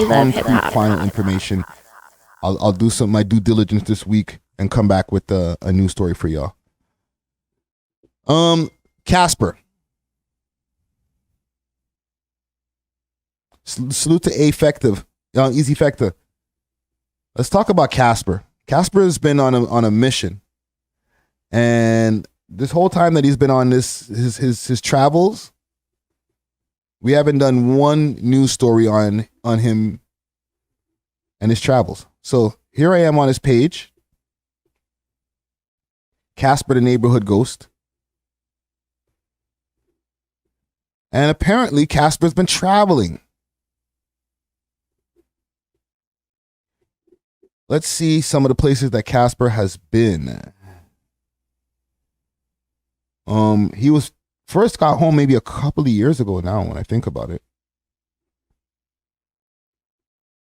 concrete final information. I'll do some my due diligence this week and come back with a new story for y'all. Casper. Salute to Easy Effective. Let's talk about Casper. Casper has been on a mission, and this whole time that he's been on his travels, we haven't done one news story on him and his travels. So here I am on his page, Casper the Neighborhood Ghost. And apparently Casper's been traveling. Let's see some of the places that Casper has been. He was first got home maybe a couple of years ago now when I think about it.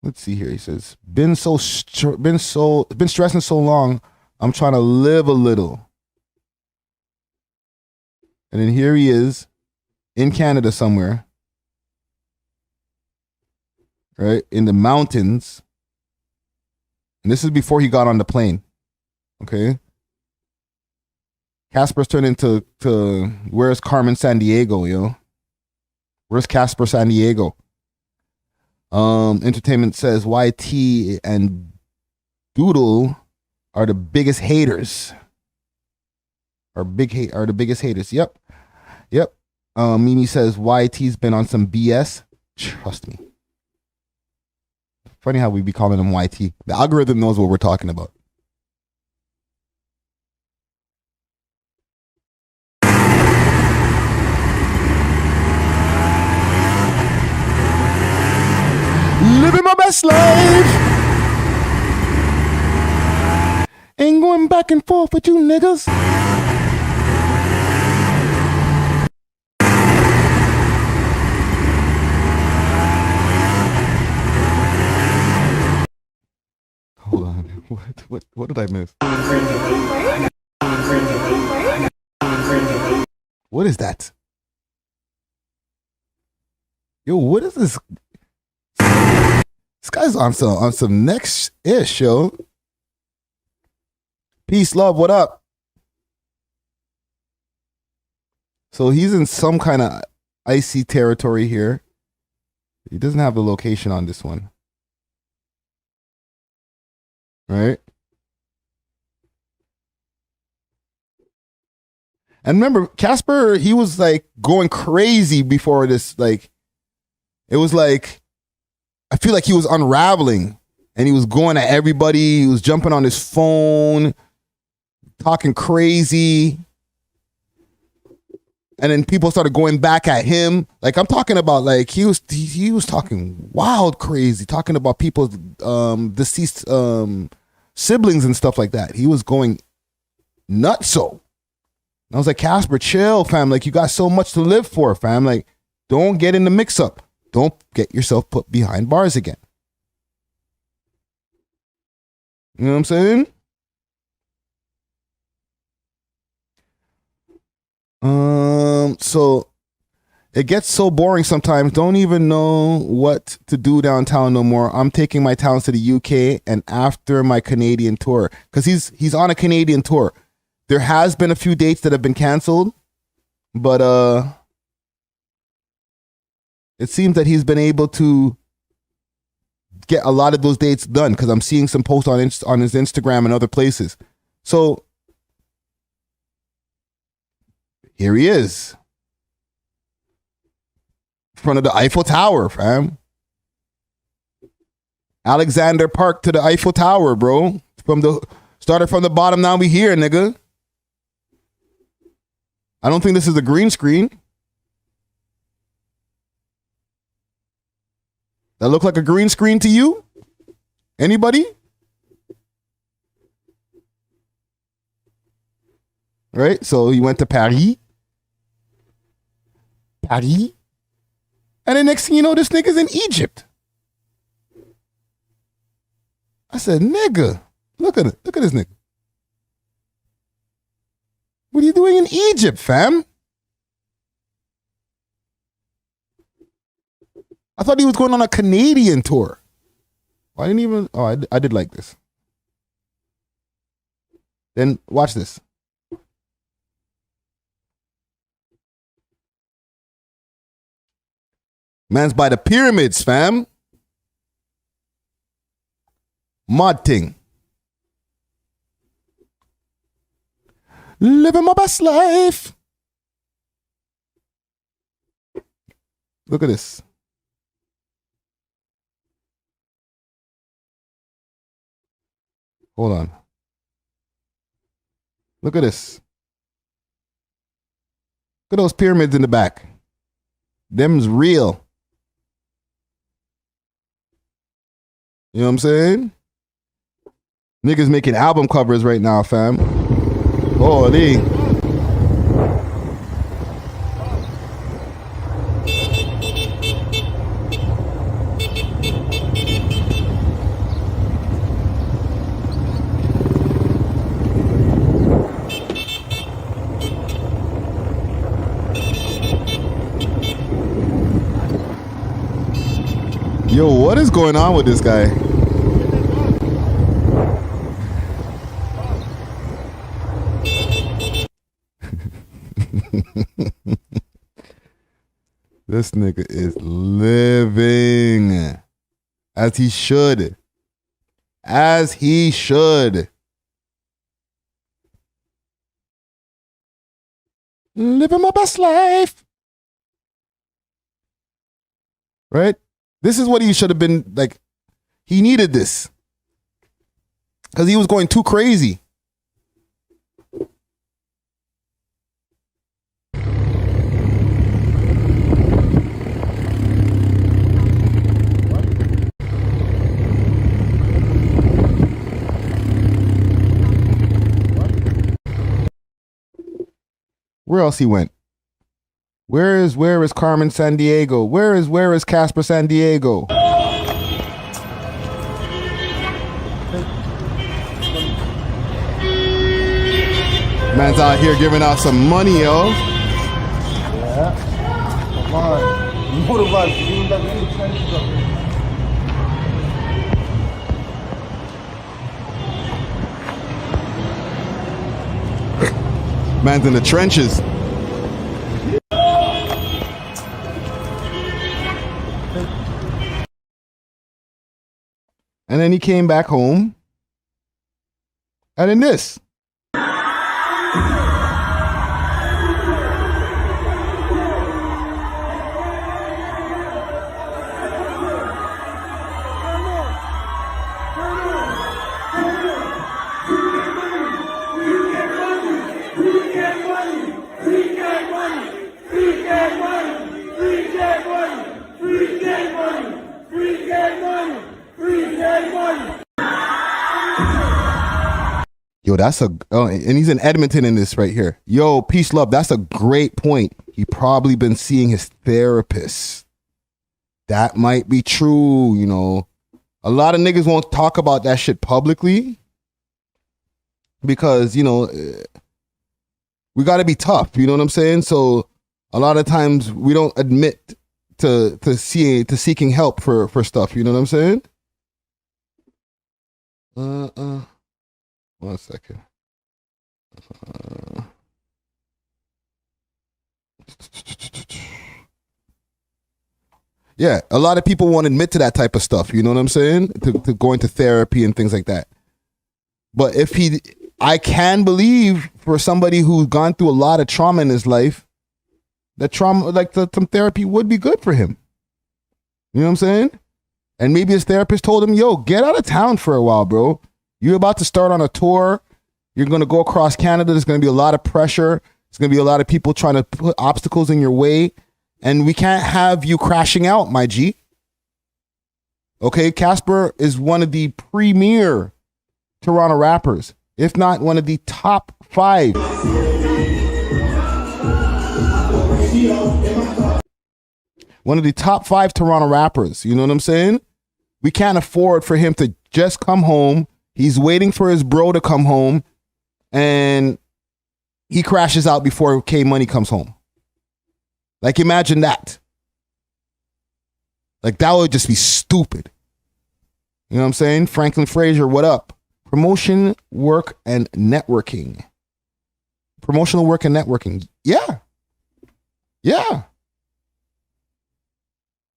Let's see here. He says, been stressing so long, I'm trying to live a little. And then here he is in Canada somewhere. Right? In the mountains. And this is before he got on the plane. Okay? Casper's turned into where's Carmen Sandiego, yo? Where's Casper Sandiego? Entertainment says YT and Doodle are the biggest haters. Are the biggest haters. Yep. Mimi says YT's been on some BS. Trust me. Funny how we be calling him YT. The algorithm knows what we're talking about. Living my best life. Ain't going back and forth with you niggas. Hold on. What did I miss? What is that? Yo, what is this? This guy's on some next-ish, yo. Peace, love, what up? So he's in some kind of icy territory here. He doesn't have the location on this one. Right? And remember, Casper, he was like going crazy before this. Like, it was like, I feel like he was unraveling and he was going at everybody. He was jumping on his phone, talking crazy. And then people started going back at him. Like, I'm talking about, like, he was talking wild crazy, talking about people's deceased siblings and stuff like that. He was going nutso. And I was like, Casper, chill, fam. Like, you got so much to live for, fam. Like, don't get in the mix-up. Don't get yourself put behind bars again. You know what I'm saying? So it gets so boring sometimes. Don't even know what to do downtown no more. I'm taking my talents to the UK and after my Canadian tour. Because he's on a Canadian tour. There has been a few dates that have been canceled. But it seems that he's been able to get a lot of those dates done because I'm seeing some posts on his Instagram and other places. So here he is. In front of the Eiffel Tower, fam. Alexander Park to the Eiffel Tower, bro. Started from the bottom, now we here, nigga. I don't think this is a green screen. That look like a green screen to you? Anybody? Right? So he went to Paris. And then next thing you know, this nigga's in Egypt. I said, nigga, look at this nigga. What are you doing in Egypt, fam? I thought he was going on a Canadian tour. I didn't even. Oh, I did like this. Then watch this. Man's by the pyramids, fam. Mud thing. Living my best life. Look at this. Hold on. Look at this. Look at those pyramids in the back. Them's real. You know what I'm saying? Niggas making album covers right now, fam. Holy. Yo, what is going on with this guy? This nigga is living as he should. As he should. Living my best life. Right? This is what he should have been like. He needed this. Because he was going too crazy. Where else he went? Where is Carmen San Diego? Where is Casper San Diego? Man's out here giving out some money, yo. Yeah. Come on. You put a lot. You got the trenches up here. Man's in the trenches. And then he came back home. And then this. Yo, that's and he's in Edmonton in this right here. Yo, peace, love. That's a great point. He probably been seeing his therapist. That might be true, you know. A lot of niggas won't talk about that shit publicly because, you know, we got to be tough. You know what I'm saying? So a lot of times we don't admit to seeking help for stuff. You know what I'm saying? 1 second. Yeah, a lot of people won't admit to that type of stuff. You know what I'm saying? To going to therapy and things like that. But I can believe for somebody who's gone through a lot of trauma in his life, that trauma, like some therapy would be good for him. You know what I'm saying? And maybe his therapist told him, yo, get out of town for a while, bro. You're about to start on a tour. You're going to go across Canada. There's going to be a lot of pressure. There's going to be a lot of people trying to put obstacles in your way. And we can't have you crashing out, my G. Okay, Casper is one of the premier Toronto rappers, if not one of the top 5. One of the top 5 Toronto rappers. You know what I'm saying? We can't afford for him to just come home. He's waiting for his bro to come home, and he crashes out before K Money comes home. Like, imagine that. Like, that would just be stupid. You know what I'm saying? Franklin Fraser, what up? Promotion, work, and networking. Promotional work and networking. Yeah. Yeah.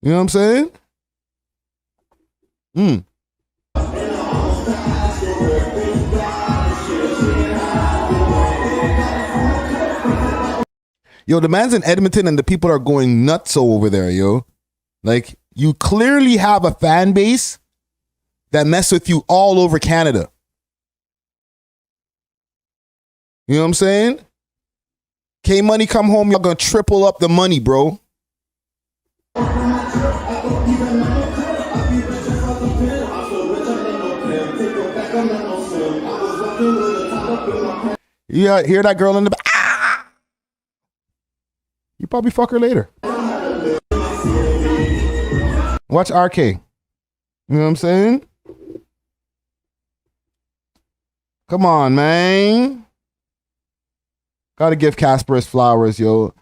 You know what I'm saying? Yo, the man's in Edmonton and the people are going nuts over there, yo. Like, you clearly have a fan base that mess with you all over Canada. You know what I'm saying? K Money come home, y'all gonna triple up the money, bro. You hear that girl in the back? Ah! You probably fuck her later. Watch RK. You know what I'm saying? Come on, man. Gotta give Casper his flowers, yo.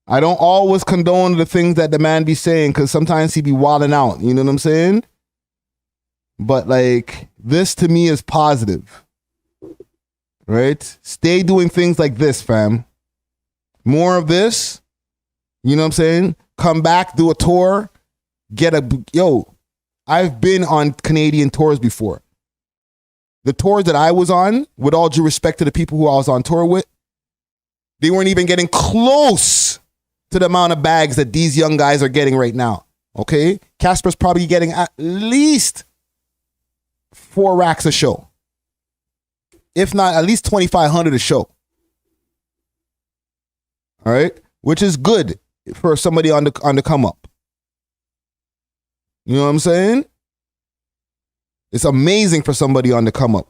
I don't always condone the things that the man be saying, because sometimes he be wilding out. You know what I'm saying? But like, this to me is positive. Right? Stay doing things like this, fam. More of this. You know what I'm saying? Come back, do a tour. I've been on Canadian tours before. The tours that I was on, with all due respect to the people who I was on tour with, they weren't even getting close to the amount of bags that these young guys are getting right now. Okay? Casper's probably getting at least 4 racks a show. If not, at least 2,500 a show. All right? Which is good for somebody on the come up. You know what I'm saying? It's amazing for somebody on the come up.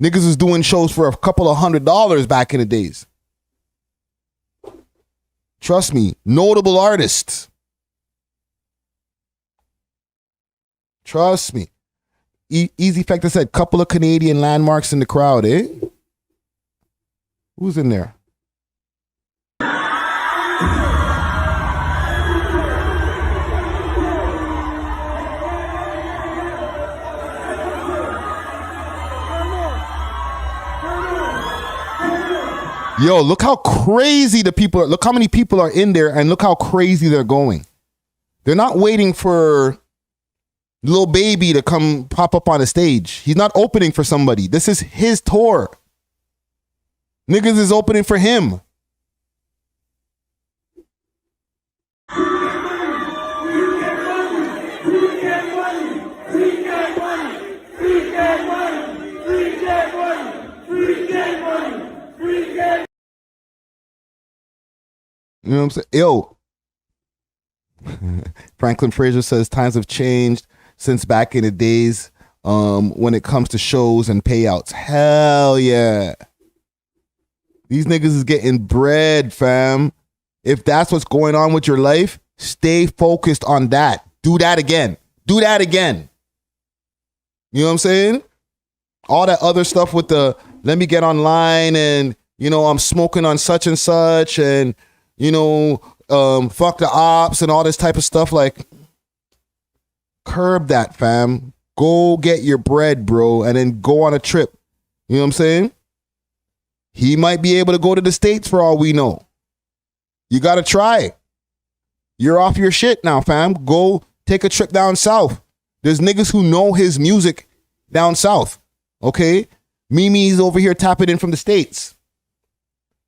Niggas was doing shows for a couple of $100 back in the days. Trust me, notable artists. Trust me. Easy Factor said, couple of Canadian landmarks in the crowd, eh? Who's in there? Yo, look how crazy the people are. Look how many people are in there, and look how crazy they're going. They're not waiting for Lil Baby to come pop up on a stage. He's not opening for somebody. This is his tour. Niggas is opening for him. You know what I'm saying? Yo. Franklin Fraser says times have changed since back in the days when it comes to shows and payouts. Hell yeah. These niggas is getting bread, fam. If that's what's going on with your life, stay focused on that. Do that again. Do that again. You know what I'm saying? All that other stuff with the let me get online and, you know, I'm smoking on such and such and, you know, fuck the ops and all this type of stuff. Like, curb that, fam. Go get your bread, bro, and then go on a trip. You know what I'm saying? He might be able to go to the States for all we know. You got to try. You're off your shit now, fam. Go take a trip down south. There's niggas who know his music down south. Okay? Mimi's over here tapping in from the States.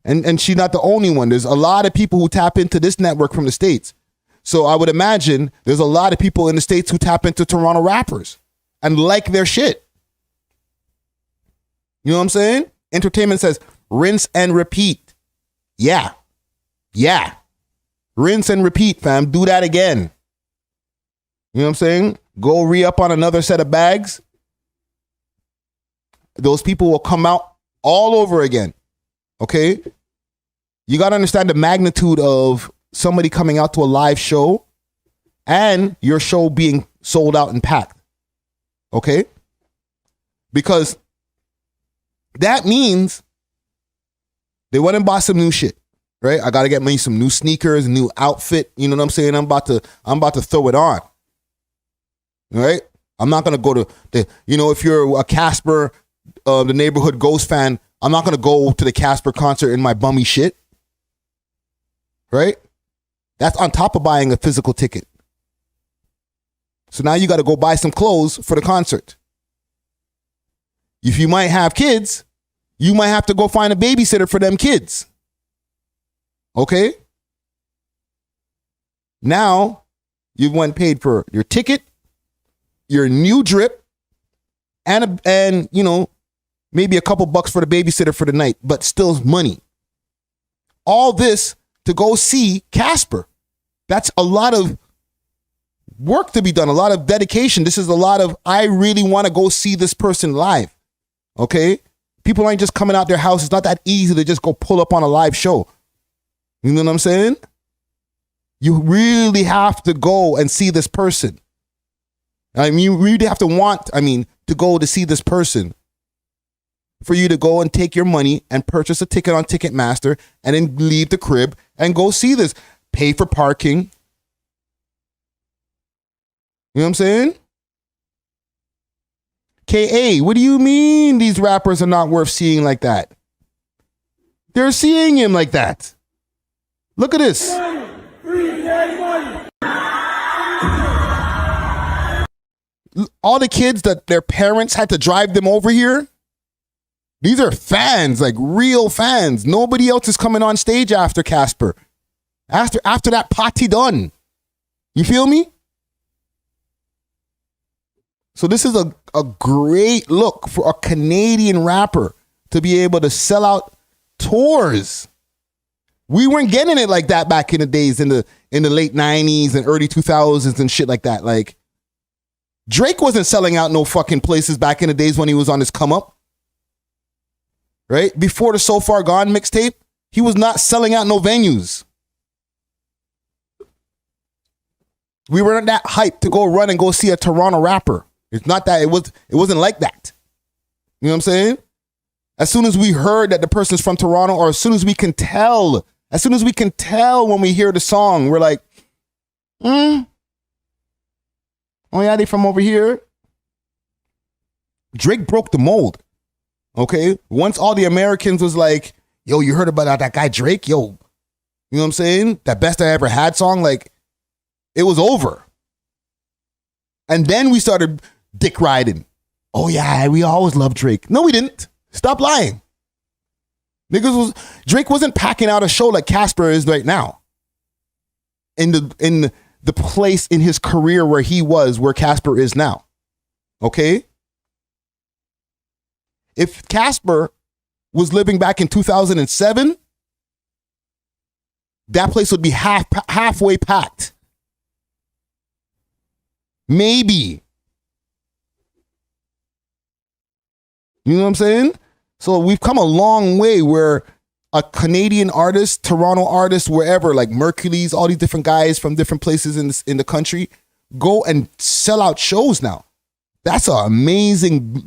And she's not the only one. There's a lot of people who tap into this network from the States. So I would imagine there's a lot of people in the States who tap into Toronto rappers and like their shit. You know what I'm saying? Entertainment says, rinse and repeat. Yeah. Yeah. Rinse and repeat, fam. Do that again. You know what I'm saying? Go re-up on another set of bags. Those people will come out all over again. Okay? You got to understand the magnitude of somebody coming out to a live show and your show being sold out and packed. Okay? Because that means they went and bought some new shit. right? I got to get me some new sneakers, a new outfit. You know what I'm saying? I'm about to throw it on. All right? I'm not going to go to if you're a Casper, the neighborhood ghost fan, I'm not going to go to the Casper concert in my bummy shit. Right? That's on top of buying a physical ticket. So now you got to go buy some clothes for the concert. If you might have kids, you might have to go find a babysitter for them kids. Okay? Now, you've went paid for your ticket, your new drip, and maybe a couple bucks for the babysitter for the night, but still money. All this to go see Casper. That's a lot of work to be done, a lot of dedication. This is a lot of, I really want to go see this person live. Okay? People ain't just coming out their house. It's not that easy to just go pull up on a live show. You know what I'm saying? You really have to go and see this person. I mean, you really have to to go to see this person for you to go and take your money and purchase a ticket on Ticketmaster and then leave the crib and go see this. Pay for parking. You know what I'm saying? KA, what do you mean these rappers are not worth seeing like that? They're seeing him like that. Look at this. All the kids that their parents had to drive them over here, these are fans, like real fans. Nobody else is coming on stage after Casper. After that party done. You feel me? So this is a great look for a Canadian rapper to be able to sell out tours. We weren't getting it like that back in the days in the late 90s and early 2000s and shit like that. Like Drake wasn't selling out no fucking places back in the days when he was on his come up. Right? Before the So Far Gone mixtape, he was not selling out no venues. We weren't that hyped to go run and go see a Toronto rapper. It's not that it wasn't like that. You know what I'm saying? As soon as we heard that the person's from Toronto, or as soon as we can tell when we hear the song, we're like, oh yeah, they from over here. Drake broke the mold. Okay? Once all the Americans was like, yo, you heard about that guy Drake? Yo, you know what I'm saying? That Best I Ever Had song, like, it was over. And then we started dick riding. Oh yeah, we always loved Drake. No, we didn't. Stop lying. Drake wasn't packing out a show like Casper is right now. In the place in his career where he was, where Casper is now. Okay? If Casper was living back in 2007, that place would be halfway packed. Maybe. You know what I'm saying? So we've come a long way where a Canadian artist, Toronto artist, wherever, like Mercury's, all these different guys from different places in the country go and sell out shows now. That's an amazing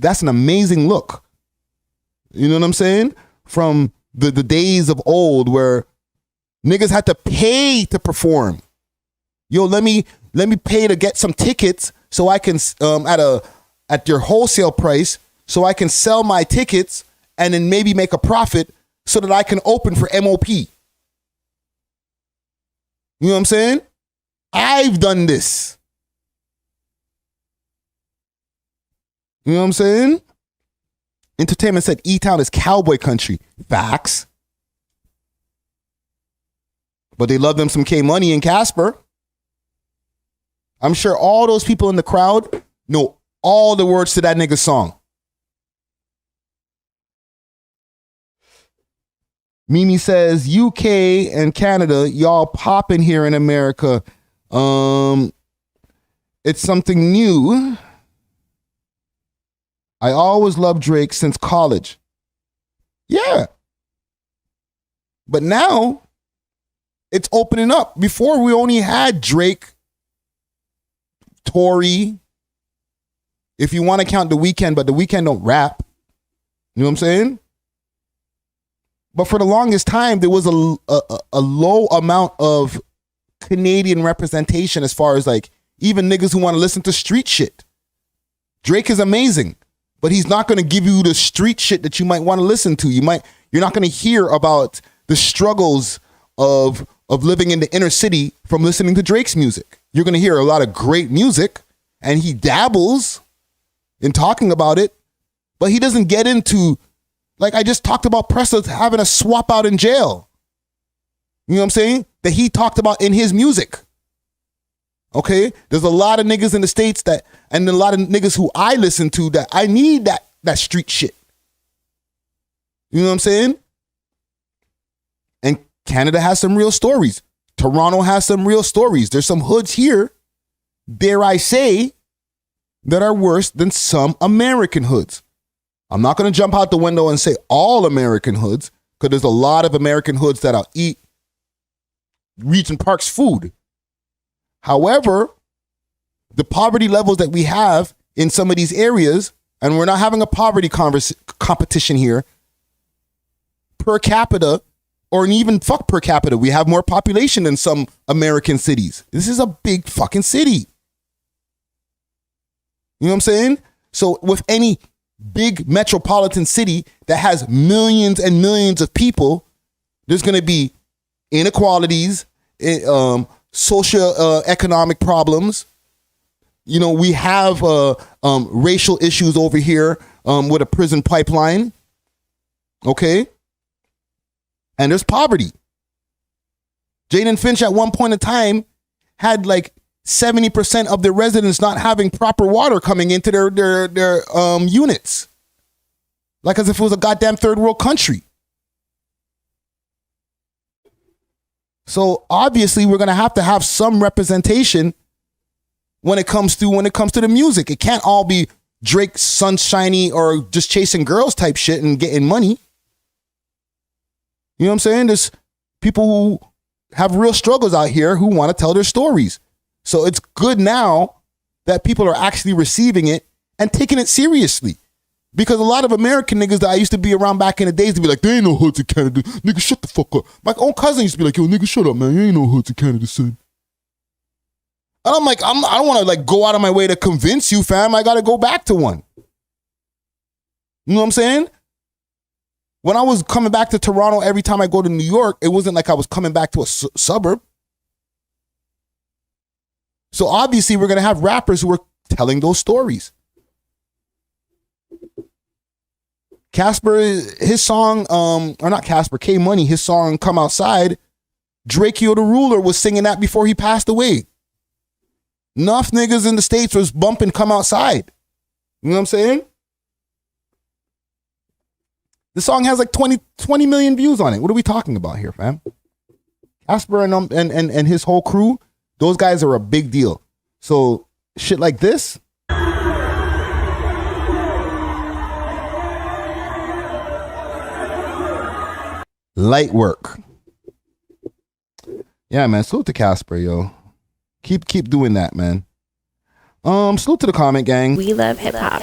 look. You know what I'm saying? From the days of old where niggas had to pay to perform. Yo, let me pay to get some tickets so I can at your wholesale price so I can sell my tickets and then maybe make a profit so that I can open for MOP. You know what I'm saying? I've done this. You know what I'm saying? Entertainment said E-Town is cowboy country. Facts. But they love them some K-Money and Casper. I'm sure all those people in the crowd know all the words to that nigga's song. Mimi says, UK and Canada, y'all popping here in America. It's something new. I always loved Drake since college. Yeah. But now, it's opening up. Before, we only had Drake, Tory, if you want to count The Weeknd, but The Weeknd don't rap. You know what I'm saying? But for the longest time, there was a low amount of Canadian representation as far as like even niggas who want to listen to street shit. Drake is amazing, but he's not going to give you the street shit that you might want to listen to. You're not going to hear about the struggles of living in the inner city from listening to Drake's music. You're going to hear a lot of great music, and he dabbles in talking about it, but he doesn't get into, like I just talked about Pressa having a swap out in jail. You know what I'm saying? That he talked about in his music. Okay? There's a lot of niggas in the States and a lot of niggas who I listen to that I need that street shit. You know what I'm saying? And Canada has some real stories. Toronto has some real stories. There's some hoods here, dare I say, that are worse than some American hoods. I'm not going to jump out the window and say all American hoods, because there's a lot of American hoods that'll eat Regent Park's food. However, the poverty levels that we have in some of these areas, and we're not having a poverty competition here, per capita, or even fuck per capita, we have more population than some American cities. This is a big fucking city. You know what I'm saying? So with any big metropolitan city that has millions and millions of people, there's going to be inequalities, social economic problems. You know, we have racial issues over here with a prison pipeline. Okay? And there's poverty. Jaden Finch at one point in time had like 70% of their residents not having proper water coming into their units. Like as if it was a goddamn third world country. So obviously we're going to have some representation when it comes to the music. It can't all be Drake sunshiny or just chasing girls type shit and getting money. You know what I'm saying? There's people who have real struggles out here who want to tell their stories. So it's good now that people are actually receiving it and taking it seriously. Because a lot of American niggas that I used to be around back in the days to be like, there ain't no hoods in Canada. Nigga, shut the fuck up. My own cousin used to be like, yo, nigga, shut up, man. There ain't no hoods in Canada, son. And I'm like, I don't want to like go out of my way to convince you, fam. I got to go back to one. You know what I'm saying? When I was coming back to Toronto every time I go to New York, it wasn't like I was coming back to a suburb. So obviously we're going to have rappers who are telling those stories. Casper, his song, or not Casper, K Money, his song Come Outside, Drakeo the Ruler was singing that before he passed away. Enough niggas in the States was bumping Come Outside. You know what I'm saying? The song has like 20 million views on it. What are we talking about here, fam? Casper and his whole crew, those guys are a big deal. So shit like this. Light work. Yeah, man. Salute to Casper, yo. Keep doing that, man. Salute to the comment gang. We love hip hop.